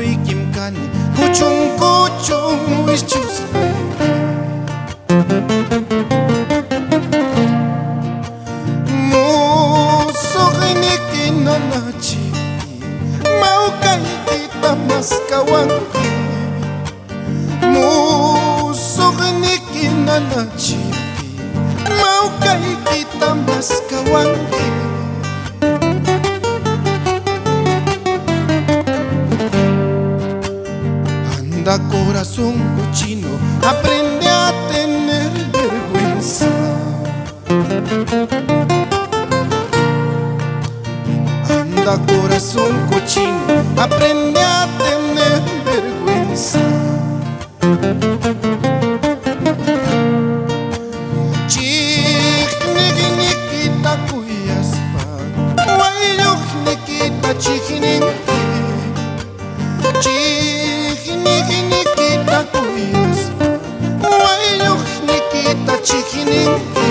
y kim kani kuchung kuchung wish chus musogini kinanachi maukai kita maskawanki musogini kinanachi maukai kita maskawanki. Anda corazón cochino, aprende a tener vergüenza. Anda corazón cochino, aprende a tener vergüenza. Chikniquita cuyaspa, guayuchniquita chijininki. Chikniquita cuyaspa, guayuchniquita chijininki.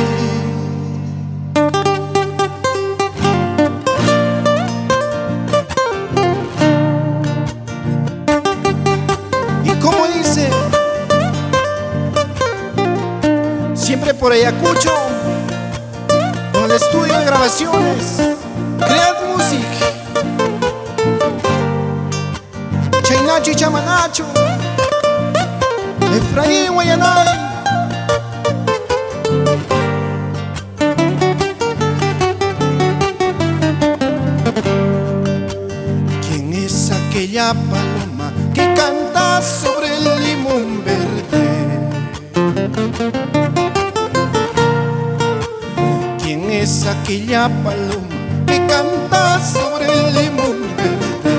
Siempre por Ayacucho, con el estudio de grabaciones Creat Music, Chainacho y Chamanacho, Efraín Guayanay. ¿Quién es aquella paloma que canta sobre el limón verde? ¿Quién es aquella paloma que canta sobre el limón verde?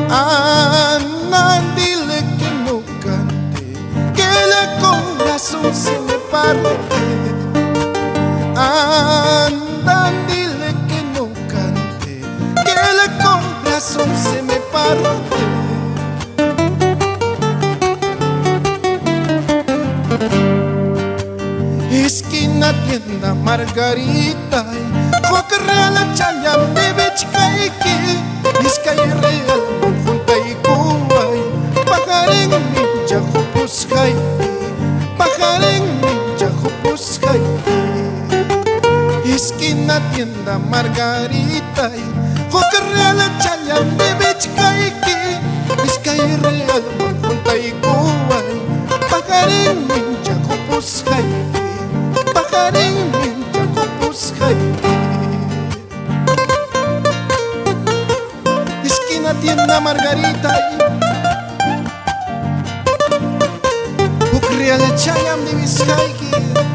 Ana, dile que no cante, que el corazón se me parte. Anda, dile que no cante, que el corazón se me parte. Esquina tienda Margarita, Joque Real Chaya, Bebe Chicaiki, Vizcaya Real, Junta y Cuba, Pajarén Ninja Jopuskai, Pajarén Ninja Jopuskai. Esquina tienda Margarita, Joque Real Chaya, Bebe Chicaiki, Vizcaya Real, Junta y Cuba, Pajarén Ninja Jopuskai. Pajarén ninja Jopuskai. Esquina tienda Margarita, Joque Real Chayam de Vizcaya.